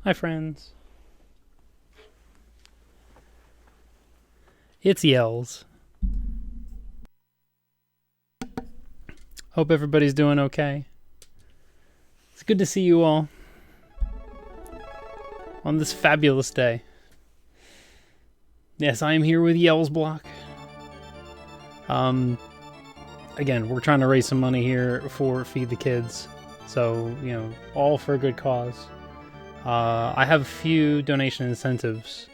Hi, friends. It's Yells. Hope everybody's doing okay. It's good to see you all on this fabulous day. Yes, I am here with Yells Block. Again, we're trying to raise some money here for Feed the Kids. So, you know, all for a good cause. I have a few donation incentives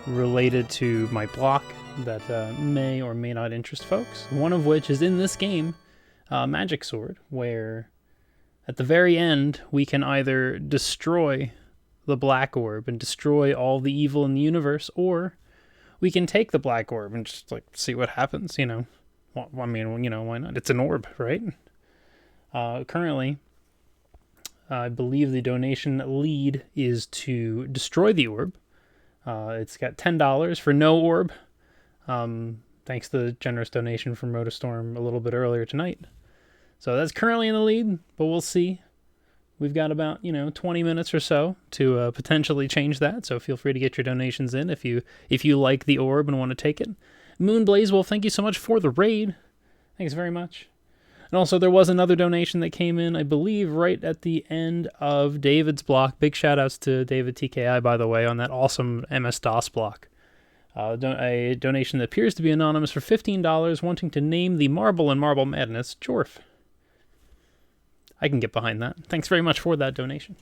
related to my block that may or may not interest folks. One of which is in this game, Magic Sword, where at the very end we can either destroy the Black Orb and destroy all the evil in the universe, or we can take the Black Orb and just like see what happens. You know, well, I mean, you know, why not? It's an orb, right? Currently, I believe the donation lead is to destroy the orb. It's got $10 for no orb. Thanks to the generous donation from Rotostorm a little bit earlier tonight. So that's currently in the lead, but we'll see. We've got about, 20 minutes or so to potentially change that. So feel free to get your donations in if you like the orb and want to take it. Moonblaze Wolf, thank you so much for the raid. Thanks very much. And also, there was another donation that came in, I believe, right at the end of David's block. Big shout-outs to David TKI, by the way, on that awesome MS-DOS block. A donation that appears to be anonymous for $15, wanting to name the marble in Marble Madness Jorf. I can get behind that. Thanks very much for that donation.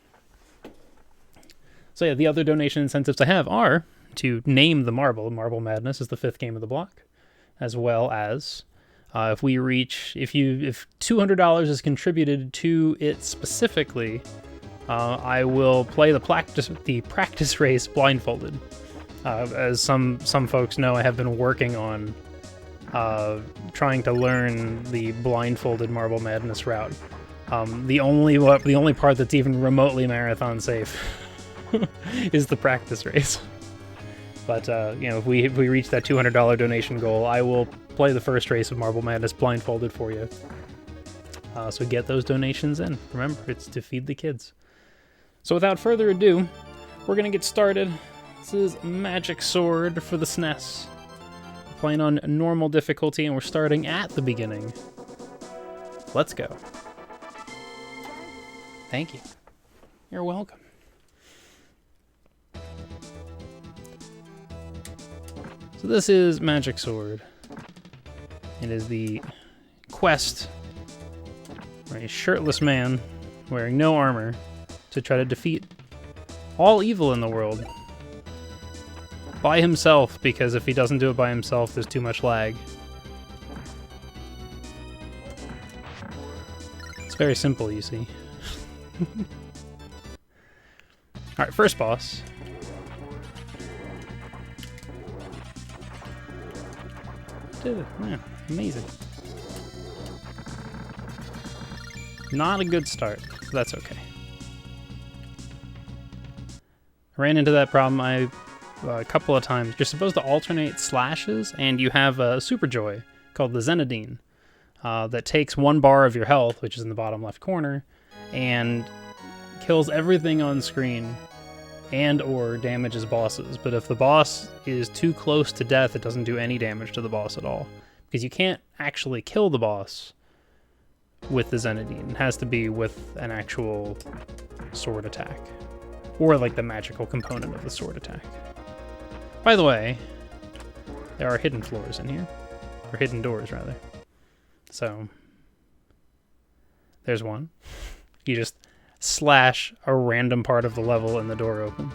So yeah, the other donation incentives I have are to name the marble. Marble Madness is the 5th game of the block, as well as if $200 is contributed to it specifically, I will play the practice race blindfolded. As some folks know, I have been working on trying to learn the blindfolded Marble Madness route. The only part that's even remotely marathon safe is the practice race. But if we reach that $200 donation goal, I will play the first race of Marble Madness blindfolded for you. So get those donations in. Remember, it's to feed the kids. So without further ado, we're gonna get started. This is Magic Sword for the SNES. We're playing on normal difficulty, and we're starting at the beginning. Let's go. Thank you. You're welcome. So this is Magic Sword. It is the quest for a shirtless man wearing no armor to try to defeat all evil in the world by himself, because if he doesn't do it by himself, there's too much lag. It's very simple, you see. Alright, first boss. Did it. Yeah, amazing. Not a good start, but that's okay. I ran into that problem a couple of times. You're supposed to alternate slashes, and you have a Super Joy called the Zenadine that takes 1 bar of your health, which is in the bottom left corner, and kills everything on screen and or damages bosses. But if the boss is too close to death, it doesn't do any damage to the boss at all. Because you can't actually kill the boss with the Zenadine. It has to be with an actual sword attack. Or like the magical component of the sword attack. By the way, there are hidden floors in here. Or hidden doors, rather. So, there's one. You just slash a random part of the level and the door opens.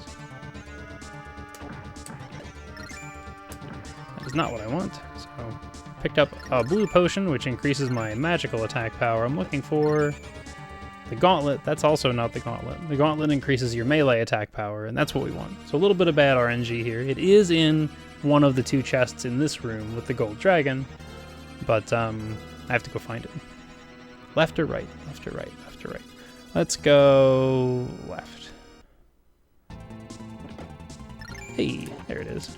That is not what I want. So, picked up a blue potion, which increases my magical attack power. I'm looking for the gauntlet. That's also not the gauntlet. The gauntlet increases your melee attack power, and that's what we want. So a little bit of bad RNG here. It is in one of the 2 chests in this room with the gold dragon, but I have to go find it. Left or right? Left or right? Left or right? Let's go left. Hey, there it is.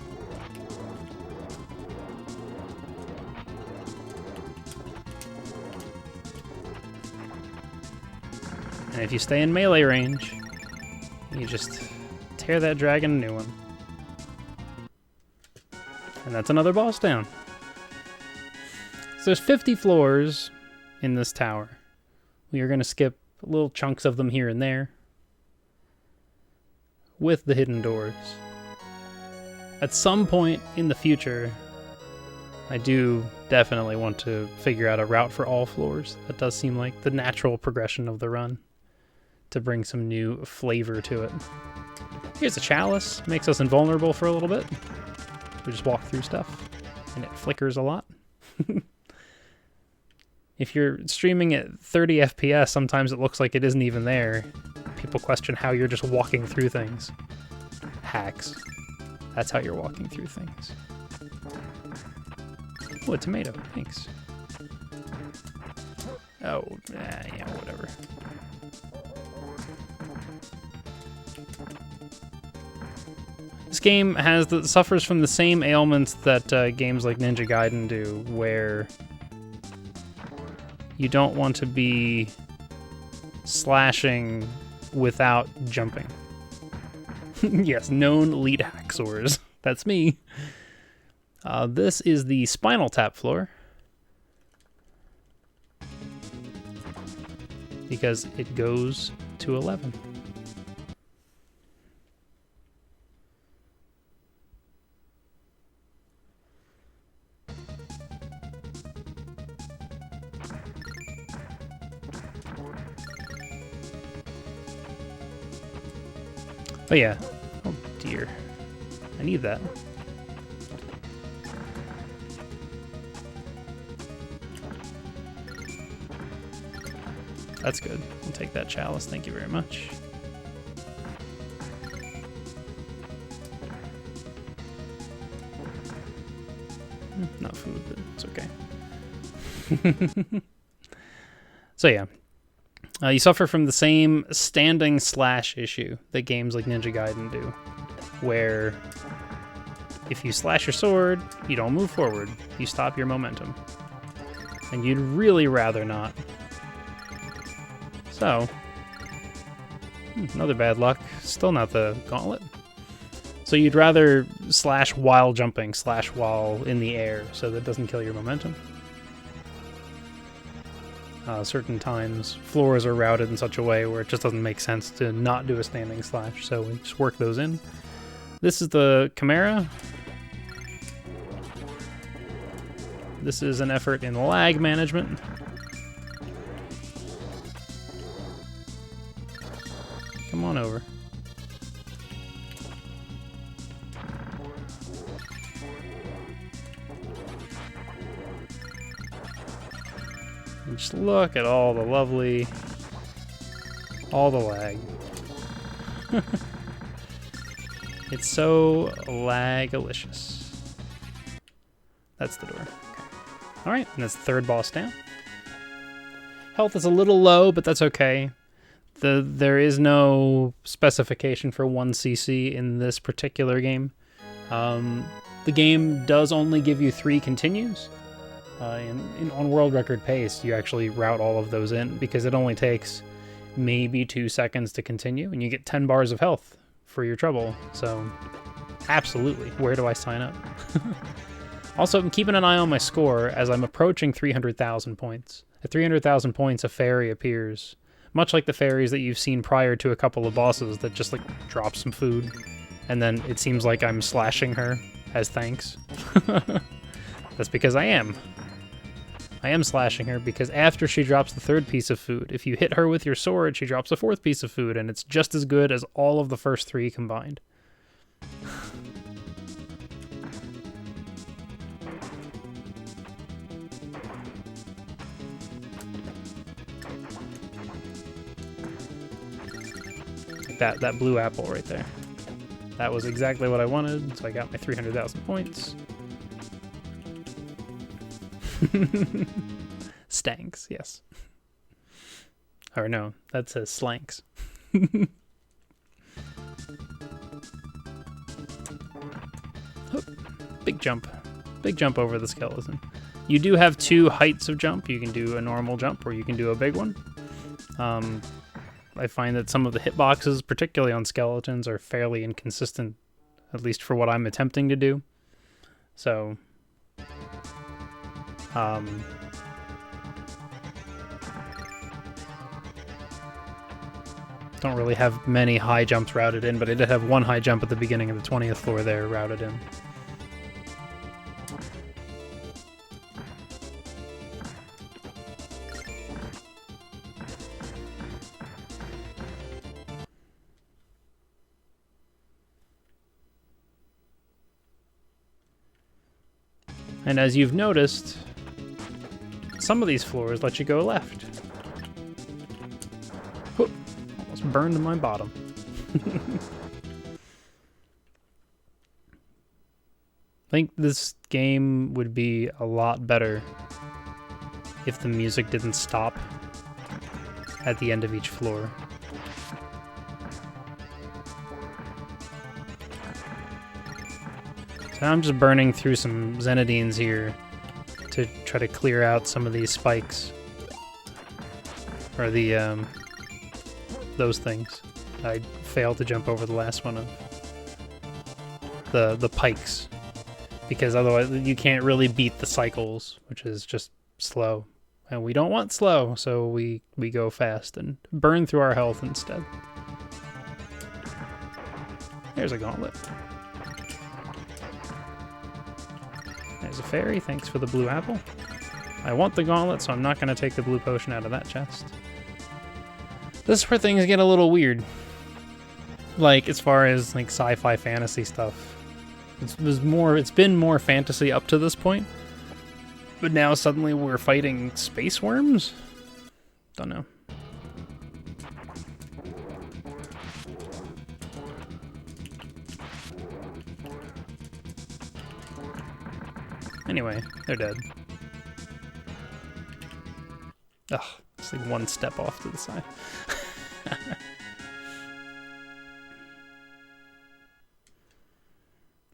And if you stay in melee range, you just tear that dragon a new one. And that's another boss down. So there's 50 floors in this tower. We are going to skip little chunks of them here and there with the hidden doors. At some point in the future, I do definitely want to figure out a route for all floors. That does seem like the natural progression of the run to bring some new flavor to it. Here's a chalice. Makes us invulnerable for a little bit. We just walk through stuff, and it flickers a lot. If you're streaming at 30 FPS, sometimes it looks like it isn't even there. People question how you're just walking through things. Hacks. That's how you're walking through things. Oh, a tomato. Thanks. Oh, yeah, whatever. This game suffers from the same ailments that games like Ninja Gaiden do, where you don't want to be slashing without jumping. Yes, known lead hacksaws. That's me. This is the Spinal Tap floor, because it goes to 11. Oh yeah. Oh dear. I need that. That's good. I'll take that chalice. Thank you very much. Not food, but it's okay. So yeah. You suffer from the same standing slash issue that games like Ninja Gaiden do, where if you slash your sword, you don't move forward. You stop your momentum. And you'd really rather not. So, another bad luck. Still not the gauntlet. So you'd rather slash while jumping, slash while in the air, so that doesn't kill your momentum. Certain times, floors are routed in such a way where it just doesn't make sense to not do a standing slash, so we just work those in. This is the Chimera. This is an effort in lag management. Come on over. And just look at all the lovely, all the lag. It's so lag-alicious. That's the door. Okay. All right, and that's the third boss down. Health is a little low, but that's okay. There is no specification for 1 CC in this particular game. The game does only give you 3 continues. On world record pace, you actually route all of those in because it only takes maybe 2 seconds to continue, and you get 10 bars of health for your trouble. So, absolutely, where do I sign up? Also, I'm keeping an eye on my score as I'm approaching 300,000 points. At 300,000 points, a fairy appears. Much like the fairies that you've seen prior to a couple of bosses that just, like, drop some food, and then it seems like I'm slashing her as thanks. That's because I am. I am slashing her because after she drops the 3rd piece of food, if you hit her with your sword, she drops a 4th piece of food, and it's just as good as all of the first 3 combined. That blue apple right there. That was exactly what I wanted, so I got my 300,000 points. Stanks, yes. Or no, that says slanks. Big jump. Big jump over the skeleton. You do have 2 heights of jump. You can do a normal jump or you can do a big one. I find that some of the hitboxes, particularly on skeletons, are fairly inconsistent, at least for what I'm attempting to do. So, don't really have many high jumps routed in, but I did have one high jump at the beginning of the 20th floor there routed in. And as you've noticed, some of these floors let you go left. Whoop, almost burned my bottom. I think this game would be a lot better if the music didn't stop at the end of each floor. So I'm just burning through some Zenadines here to try to clear out some of these spikes. Or the, those things. I failed to jump over the last one of the pikes. Because otherwise you can't really beat the cycles, which is just slow. And we don't want slow, so we go fast and burn through our health instead. There's a gauntlet. There's a fairy, thanks for the blue apple. I want the gauntlet, so I'm not going to take the blue potion out of that chest. This is where things get a little weird. Like, as far as, like, sci-fi fantasy stuff. It's been more fantasy up to this point. But now suddenly we're fighting space worms? Don't know. Anyway, they're dead. Ugh, it's like one step off to the side.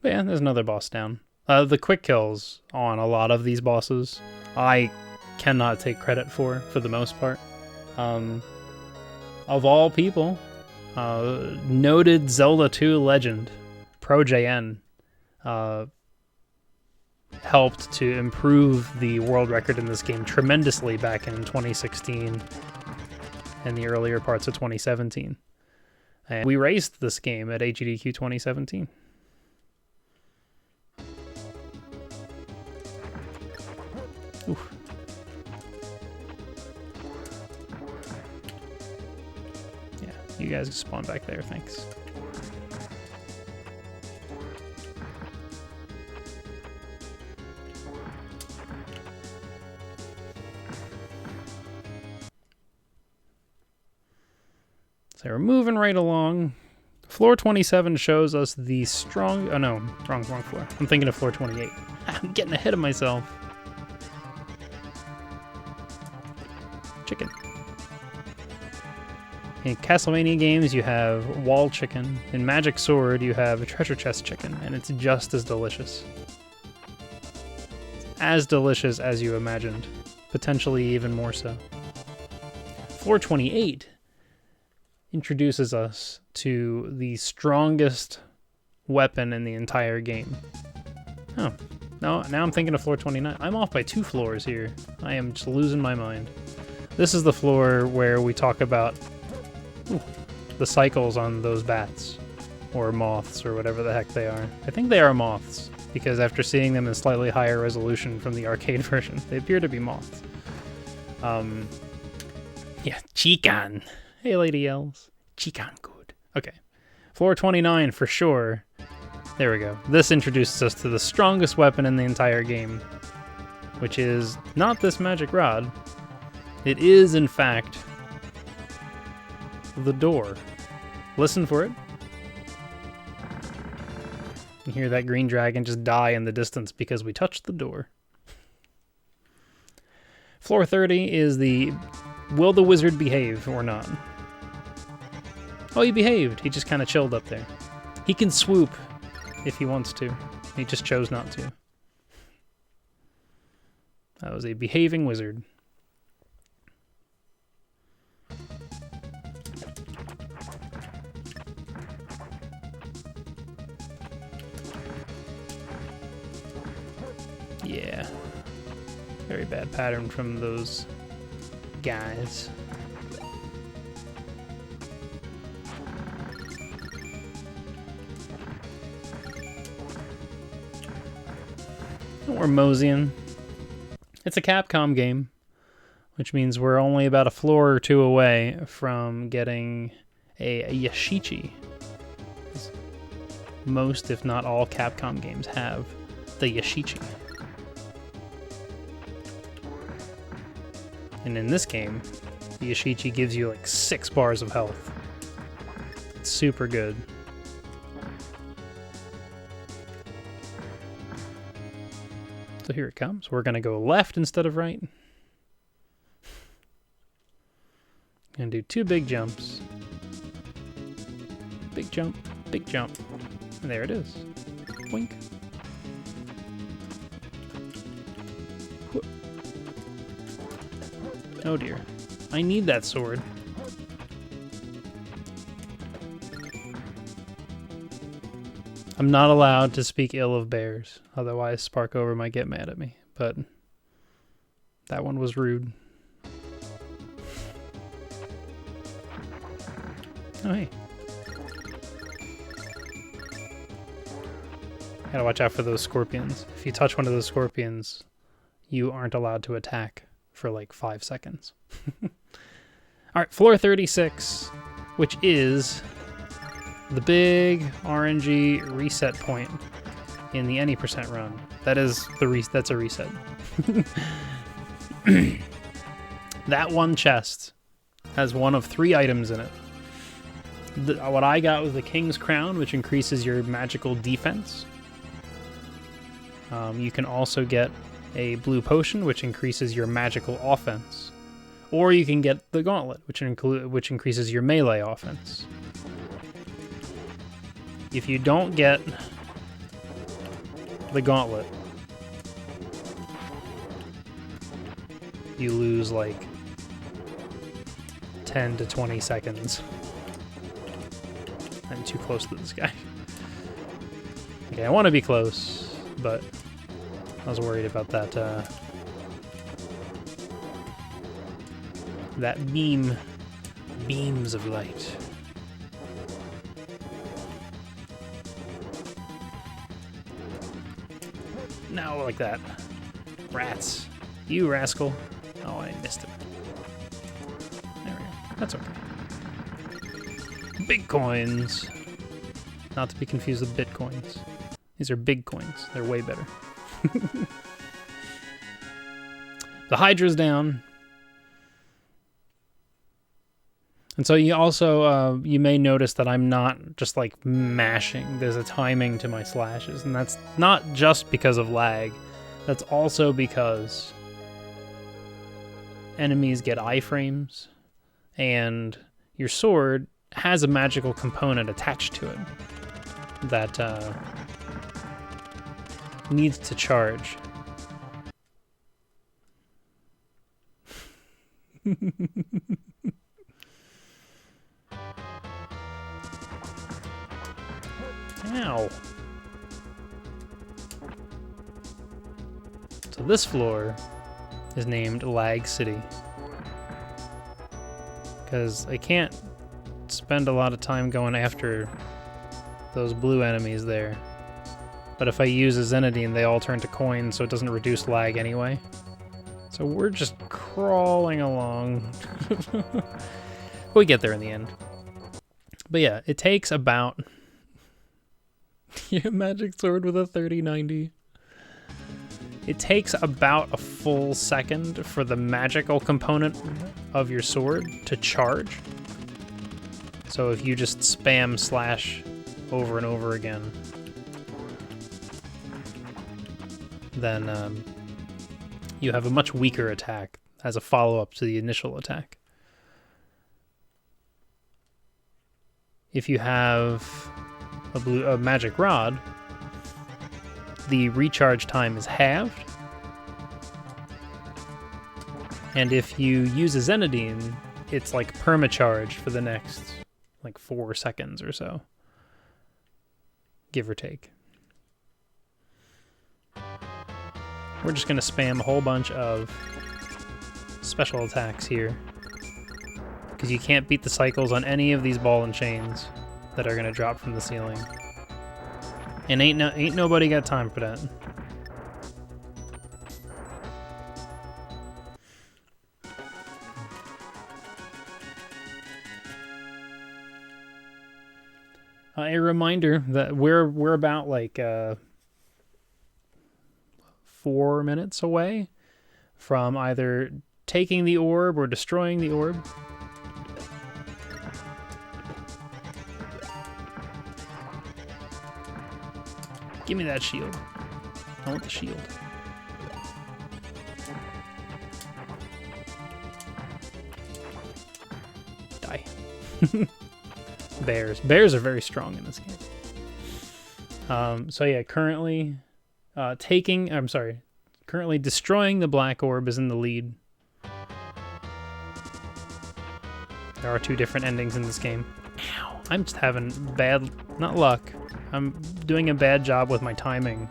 But yeah, there's another boss down. The quick kills on a lot of these bosses, I cannot take credit for the most part. Of all people, noted Zelda 2 legend, ProJN, helped to improve the world record in this game tremendously back in 2016 and the earlier parts of 2017. And we raced this game at AGDQ 2017. Oof. Yeah, you guys spawn back there, thanks. So we're moving right along. Floor 27 shows us the strong... Oh no, wrong floor. I'm thinking of floor 28. I'm getting ahead of myself. Chicken. In Castlevania games, you have wall chicken. In Magic Sword, you have a treasure chest chicken, and it's just as delicious. As delicious as you imagined. Potentially even more so. Floor 28 introduces us to the strongest weapon in the entire game. Oh, no, now I'm thinking of floor 29. I'm off by 2 floors here. I am just losing my mind. This is the floor where we talk about the cycles on those bats, or moths, or whatever the heck they are. I think they are moths, because after seeing them in slightly higher resolution from the arcade version, they appear to be moths. Yeah, Chikan. Hey, Lady Elves. Chikan good. Okay. Floor 29 for sure. There we go. This introduces us to the strongest weapon in the entire game, which is not this magic rod. It is, in fact, the door. Listen for it. You hear that green dragon just die in the distance because we touched the door. Floor 30 is the will the wizard behave or not? Oh, he behaved. He just kind of chilled up there. He can swoop if he wants to. He just chose not to. That was a behaving wizard. Very bad pattern from those guys. We're moseying. It's a Capcom game, which means we're only about a floor or two away from getting a Yashichi. Most, if not all, Capcom games have the Yashichi. And in this game, the Yashichi gives you like 6 bars of health. It's super good. So here it comes. We're going to go left instead of right. Gonna do 2 big jumps. Big jump, big jump. And there it is. Wink. Oh dear. I need that sword. I'm not allowed to speak ill of bears, otherwise Sparkover might get mad at me, but that one was rude. Oh, hey. Gotta watch out for those scorpions. If you touch one of those scorpions, you aren't allowed to attack for like 5 seconds. Alright, floor 36, which is the big RNG reset point in the any percent run. That is that's a reset. That one chest has one of 3 items in it. What I got was the King's Crown, which increases your magical defense. You can also get a blue potion, which increases your magical offense. Or you can get the Gauntlet, which increases your melee offense. If you don't get the Gauntlet, you lose like 10 to 20 seconds. I'm too close to this guy. Okay, I want to be close, but I was worried about that that beams of light. No, like that. Rats. You rascal. Oh, I missed it. There we go. That's okay. Big coins. Not to be confused with bitcoins. These are big coins. They're way better. The Hydra's down. And so you also, you may notice that I'm not just like mashing. There's a timing to my slashes. And that's not just because of lag. That's also because enemies get iframes. And your sword has a magical component attached to it that needs to charge. Ow. So this floor is named Lag City, because I can't spend a lot of time going after those blue enemies there. But if I use a Zenadine, they all turn to coins, so it doesn't reduce lag anyway. So we're just crawling along. We get there in the end. But yeah, it takes about... Yeah, magic sword with a 3090. It takes about a full second for the magical component of your sword to charge. So if you just spam slash over and over again, then you have a much weaker attack as a follow-up to the initial attack. If you have a magic rod, the recharge time is halved. And if you use a Zenadine, it's like permacharge for the next like 4 seconds or so, give or take. we're just going to spam a whole bunch of special attacks here. Because you can't beat the cycles on any of these ball and chains that are going to drop from the ceiling. And ain't nobody got time for that. A reminder that we're about like 4 minutes away from either taking the orb or destroying the orb. Give me that shield. I want the shield. Die. Bears. Bears are very strong in this game. So yeah, currently currently destroying the black orb is in the lead. There are 2 different endings in this game. Ow. I'm just having bad, not luck. I'm doing a bad job with my timing.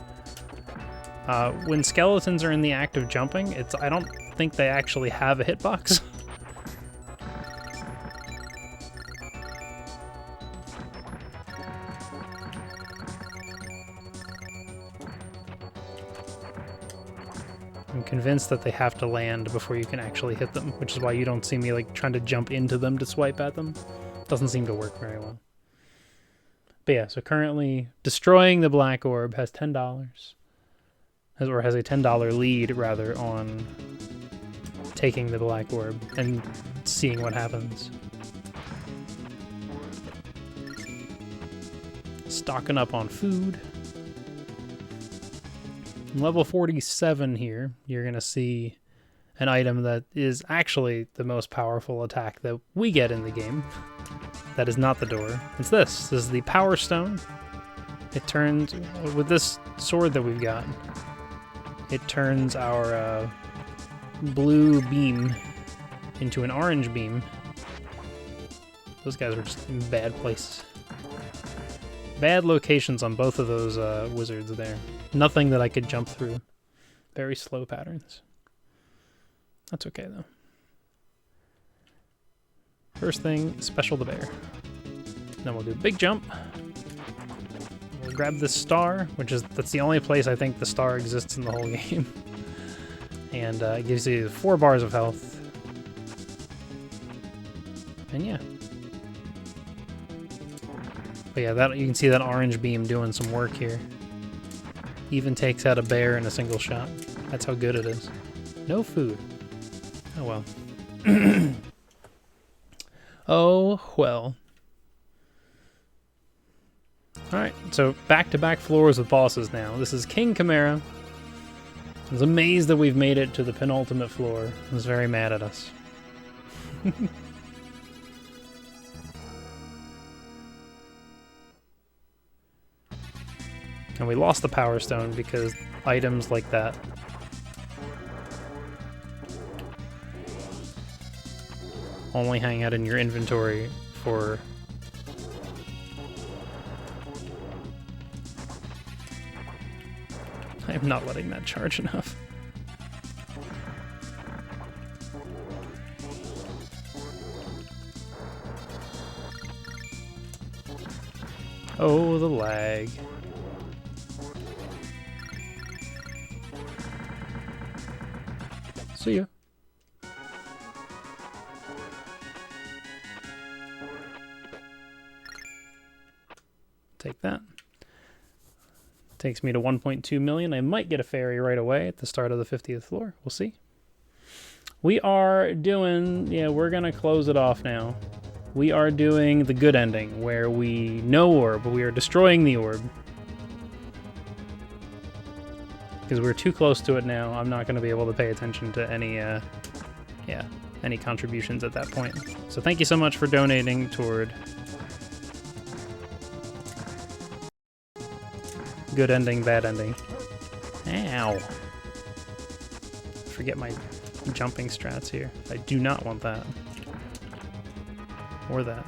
When skeletons are in the act of jumping, I don't think they actually have a hitbox. I'm convinced that they have to land before you can actually hit them, which is why you don't see me like trying to jump into them to swipe at them. Doesn't seem to work very well. But yeah, so currently destroying the black orb has $10, or has a $10 lead rather on taking the black orb and seeing what happens. Stocking up on food. Level 47 here, you're going to see an item that is actually the most powerful attack that we get in the game. That is not the door. It's this. This is the Power Stone. It turns, with this sword that we've got, it turns our blue beam into an orange beam. Those guys were just in bad places. Bad locations on both of those wizards there. Nothing that I could jump through. Very slow patterns. That's okay, though. First thing, special the bear. Then we'll do big jump. We'll grab this star, that's the only place I think the star exists in the whole game. And it gives you 4 bars of health. And yeah. But yeah, you can see that orange beam doing some work here. Even takes out a bear in a single shot. That's how good it is. No food. Oh well. Oh well. Alright, so back-to-back floors with bosses now. This is King Chimera. I was amazed that we've made it to the penultimate floor. He was very mad at us. And we lost the Power Stone because items like that. Only hang out in your inventory for... I'm not letting that charge enough. Oh, the lag. See ya. Take that. Takes me to 1.2 million. I might get a fairy right away at the start of the 50th floor. We'll see. We are doing... Yeah, we're going to close it off now. We are doing the good ending, where we no orb, but we are destroying the orb. Because we're too close to it now, I'm not going to be able to pay attention to any, any contributions at that point. So thank you so much for donating toward good ending, bad ending. Ow. Forget my jumping strats here. I do not want that. Or that.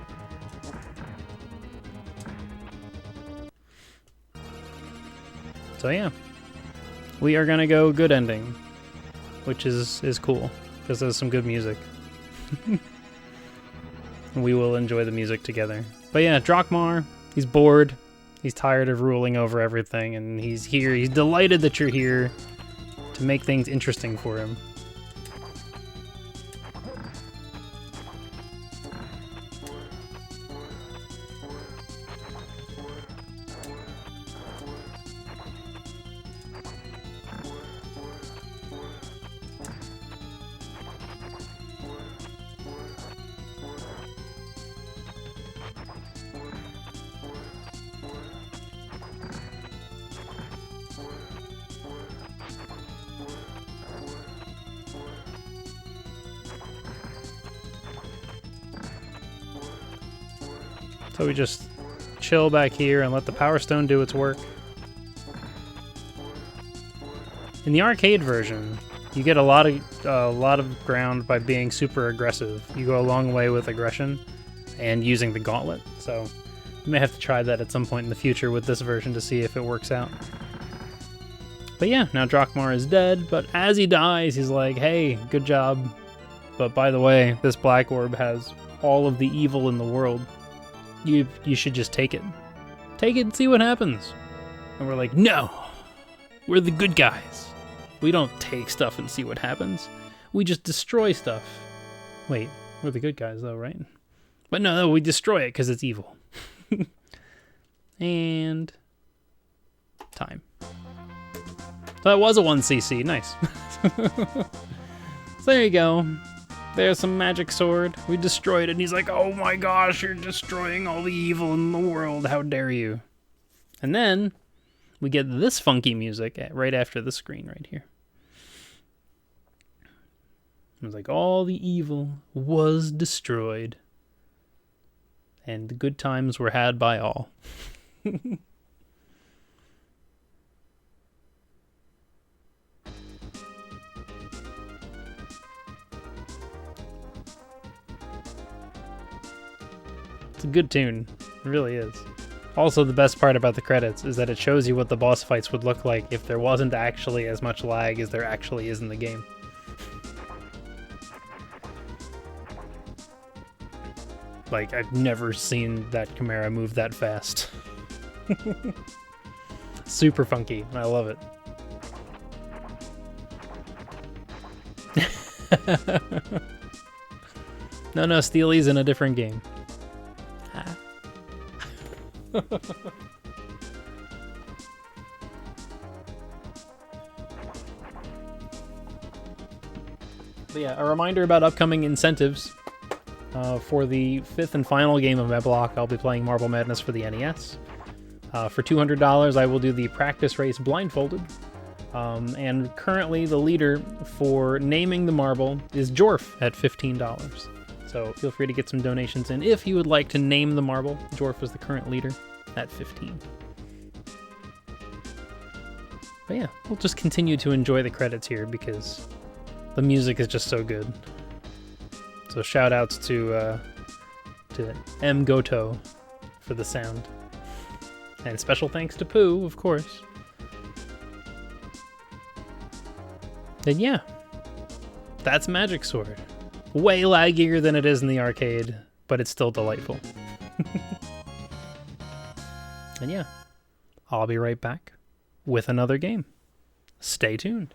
So yeah. we are gonna go good ending, which is cool because there's some good music. We will enjoy the music together. But yeah, Drakmar, he's bored. He's tired of ruling over everything, and he's here. He's delighted that you're here to make things interesting for him. So we just chill back here and let the Power Stone do its work. In the arcade version, you get a lot of ground by being super aggressive. You go a long way with aggression and using the gauntlet. So you may have to try that at some point in the future with this version to see if it works out. But yeah, now Drakmar is dead, but as he dies, he's like, hey, good job. But by the way, this black orb has all of the evil in the world. You should just take it. Take it and see what happens. And we're like, no, we're the good guys. We don't take stuff and see what happens. We just destroy stuff. Wait, we're the good guys though, right? But no, we destroy it because it's evil. And time. So that was a 1cc, nice. So there you go. There's some magic sword. We destroyed it, and he's like, oh my gosh, you're destroying all the evil in the world. How dare you? And then we get this funky music right after the screen right here. It was like, all the evil was destroyed, and the good times were had by all. It's a good tune. It really is. Also, the best part about the credits is that it shows you what the boss fights would look like if there wasn't actually as much lag as there actually is in the game. Like, I've never seen that Chimera move that fast. Super funky. I love it. No, Steely's in a different game. But yeah, a reminder about upcoming incentives. For the 5th and final game of my block, I'll be playing Marble Madness for the NES. For $200, I will do the practice race blindfolded. And currently the leader for naming the marble is Jorf at $15. So feel free to get some donations in if you would like to name the marble. Jorf is the current leader at 15. But yeah, we'll just continue to enjoy the credits here because the music is just so good. So shout outs to M. Goto for the sound. And special thanks to Pooh, of course. Then yeah, that's Magic Sword. Way laggier than it is in the arcade, but it's still delightful. And yeah, I'll be right back with another game. Stay tuned.